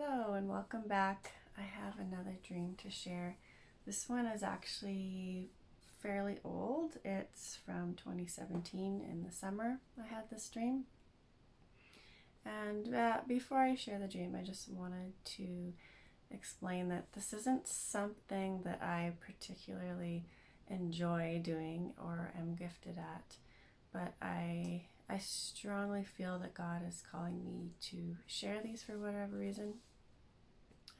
Hello and welcome back. I have another dream to share. This one is actually fairly old. It's from 2017 in the summer. I had this dream. And before I share the dream, I just wanted to explain that this isn't something that I particularly enjoy doing or am gifted at, but I strongly feel that God is calling me to share these for whatever reason,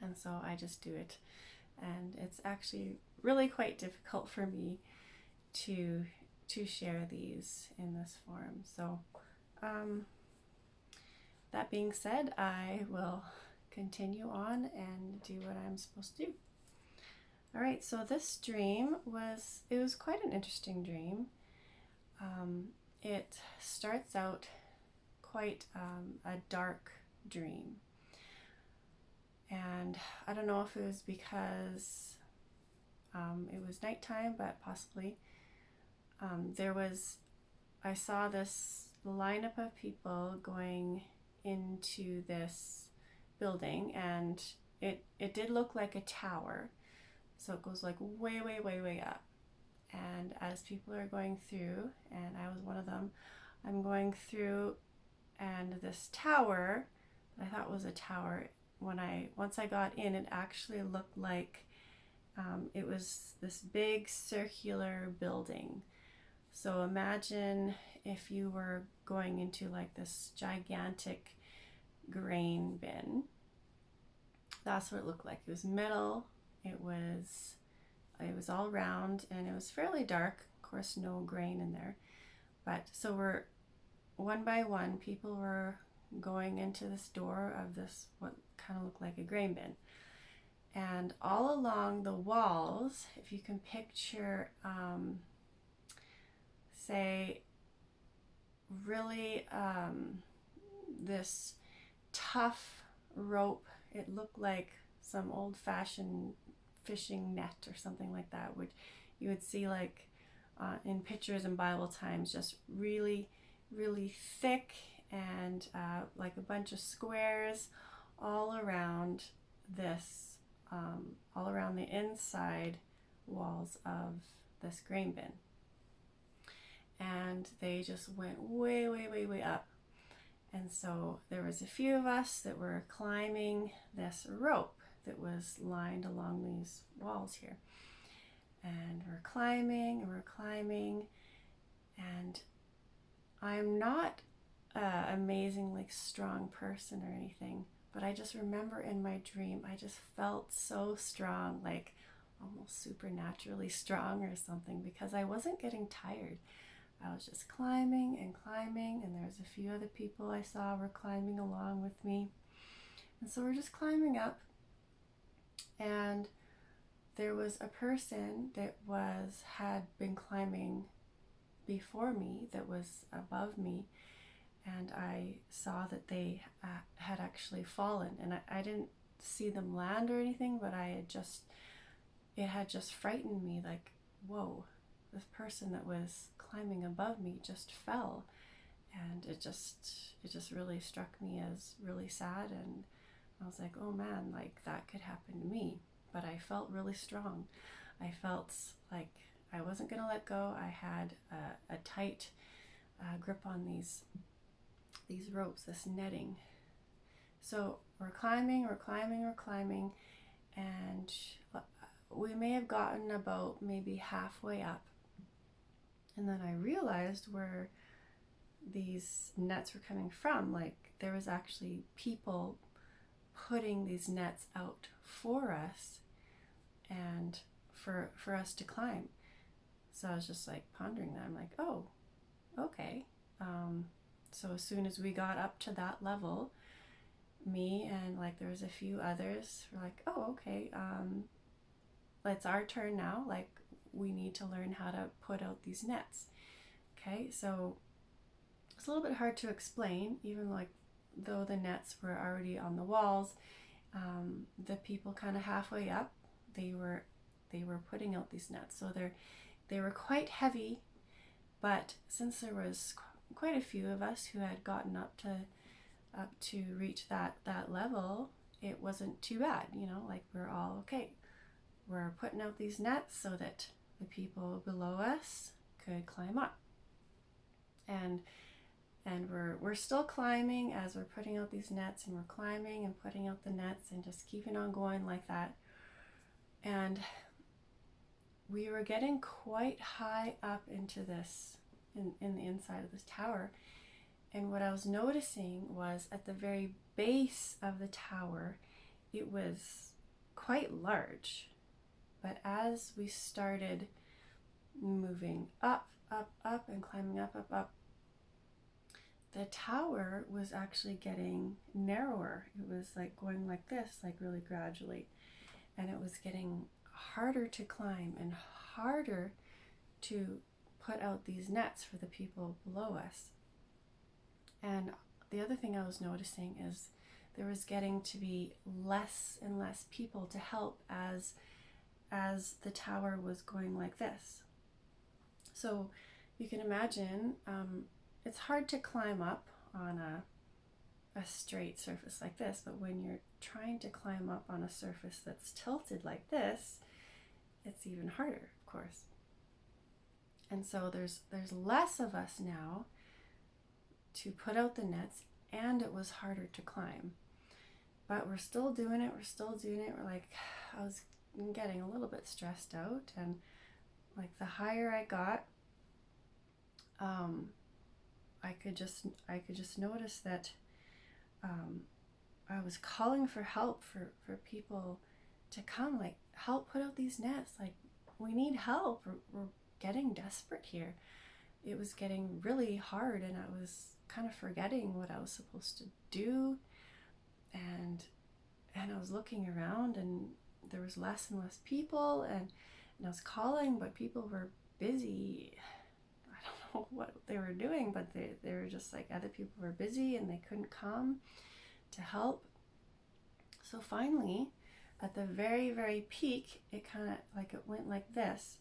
and so I just do it. And it's actually really quite difficult for me to share these in this form. So that being said, I will continue on and do what I'm supposed to do. All right, so this dream was quite an interesting dream. It starts out quite a dark dream. And I don't know if it was because it was nighttime, but possibly. I saw this lineup of people going into this building, and it did look like a tower. So it goes like way, way, way, way up. And as people are going through, and I was one of them, I'm going through, and this tower that I thought was a tower, once I got in, it actually looked like it was this big circular building. So imagine if you were going into like this gigantic grain bin. That's what it looked like. It was metal. It was all round, and it was fairly dark. Of course, no grain in there. But so we're one by one, people were going into this door of this what kind of looked like a grain bin. And all along the walls, if you can picture, say, really this tough rope, it looked like some old-fashioned fishing net or something like that, which you would see like in pictures in Bible times, just really, really thick, and like a bunch of squares all around this, all around the inside walls of this grain bin. And they just went way, way, way, way up. And so there was a few of us that were climbing this rope that was lined along these walls here. And we're climbing and we're climbing. And I'm not an amazingly strong person or anything, but I just remember in my dream, I just felt so strong, like almost supernaturally strong or something, because I wasn't getting tired. I was just climbing and climbing, and there was a few other people I saw were climbing along with me. And so we're just climbing up, and there was a person that had been climbing before me, that was above me, and I saw that they had actually fallen, and I didn't see them land or anything, but it had just frightened me, like, whoa, this person that was climbing above me just fell. And it just really struck me as really sad, and I was like, oh man, like that could happen to me. But I felt really strong. I felt like I wasn't gonna let go. I had a tight grip on these ropes, this netting. So we're climbing, and we may have gotten about maybe halfway up, and then I realized where these nets were coming from. Like there was actually people putting these nets out for us, and for us to climb. So I was just like pondering that. I'm like, oh, okay. So as soon as we got up to that level, me and like there was a few others were like, oh, okay, it's our turn now. Like we need to learn how to put out these nets. Okay, so it's a little bit hard to explain, even like though the nets were already on the walls. The people kind of halfway up, they were putting out these nets. So they were quite heavy, but since there was quite a few of us who had gotten up to reach that level, it wasn't too bad, like we're all okay. We're putting out these nets so that the people below us could climb up. And we're still climbing as we're putting out these nets, and we're climbing and putting out the nets and just keeping on going like that. And we were getting quite high up into this, in the inside of this tower. And what I was noticing was at the very base of the tower, it was quite large. But as we started moving up, and climbing up, the tower was actually getting narrower. It was like going like this, like really gradually. And it was getting harder to climb and harder to put out these nets for the people below us. And the other thing I was noticing is there was getting to be less and less people to help as the tower was going like this. So you can imagine, it's hard to climb up on a straight surface like this, but when you're trying to climb up on a surface that's tilted like this, it's even harder, of course. And so there's less of us now to put out the nets, and it was harder to climb. But we're still doing it. We're like, I was getting a little bit stressed out, and like the higher I got, I could just notice that I was calling for help for people to come, like, help put out these nets. Like, we need help. We're getting desperate here. It was getting really hard, and I was kind of forgetting what I was supposed to do. And I was looking around, and there was less and less people, and I was calling, but people were busy. I don't know what they were doing, but they were just like, other people were busy and they couldn't come to help. So finally, at the very, very peak, it kind of like, it went like this.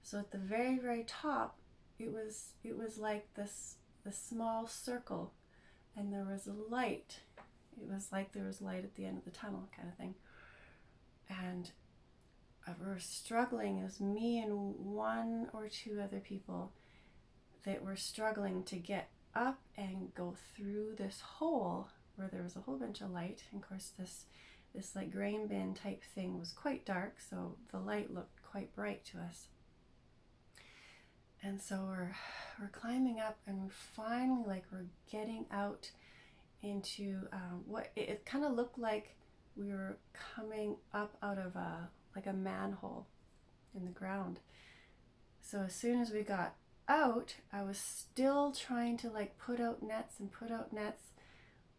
So at the very, very top, it was like this small circle, and there was a light. It was like there was light at the end of the tunnel, kind of thing. And we were struggling. It was me and one or two other people that were struggling to get up and go through this hole where there was a whole bunch of light. And of course, this like grain bin type thing was quite dark, so the light looked quite bright to us. And so we're climbing up, and we finally, like, we're getting out into what it kind of looked like we were coming up out of a manhole in the ground. So as soon as we got out, I was still trying to like put out nets,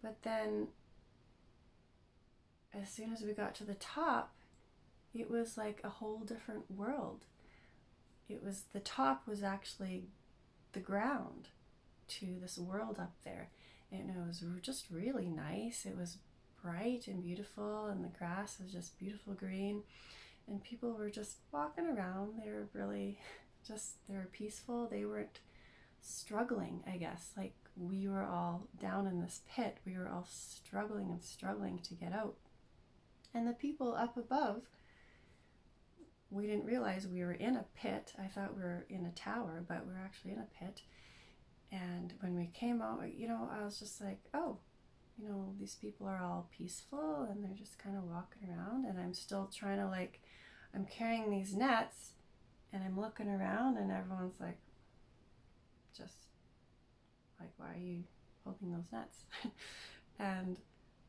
but then as soon as we got to the top, it was like a whole different world. The top was actually the ground to this world up there. And it was just really nice. It was bright and beautiful, and the grass was just beautiful green. And people were just walking around. They were really they were peaceful. They weren't struggling, I guess. Like, we were all down in this pit. We were all struggling to get out. And the people up above, we didn't realize we were in a pit. I thought we were in a tower, but we were actually in a pit. And when we came out, I was just like, oh, these people are all peaceful, and they're just kind of walking around, and I'm still trying to, like, I'm carrying these nets, and I'm looking around, and everyone's like, just like, why are you holding those nets? And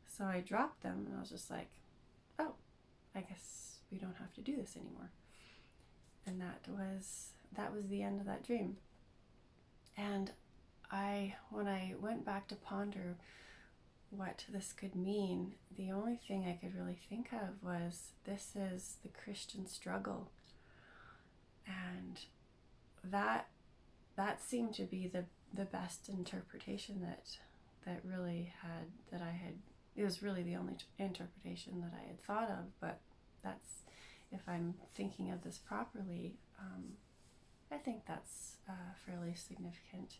so I dropped them, and I was just like, oh, I guess we don't have to do this anymore. And that was the end of that dream. And when I went back to ponder what this could mean, the only thing I could really think of was, this is the Christian struggle. And that seemed to be the best interpretation that really it was really the only interpretation that I had thought of. But that's, if I'm thinking of this properly, I think that's fairly significant.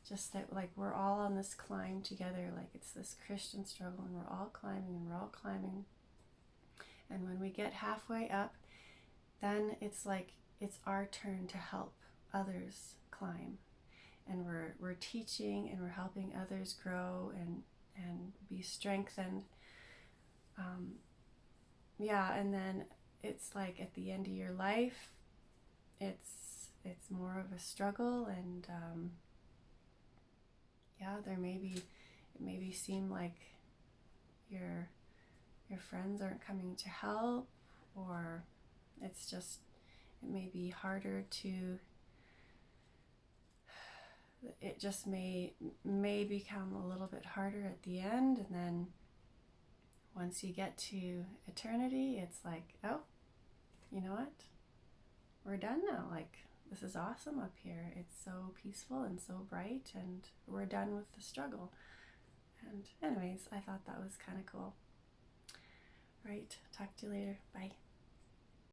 just that like we're all on this climb together, like it's this Christian struggle, and we're all climbing and we're all climbing. And when we get halfway up, then it's like it's our turn to help others climb, and we're teaching and we're helping others grow and be strengthened. And then it's like at the end of your life, it's more of a struggle, and it maybe seem like your friends aren't coming to help, or it may be harder to, it just may become a little bit harder at the end. And then once you get to eternity, it's like, oh, you know what? We're done now. Like, this is awesome up here. It's so peaceful and so bright, and we're done with the struggle. And anyways, I thought that was kind of cool. Right, talk to you later. Bye.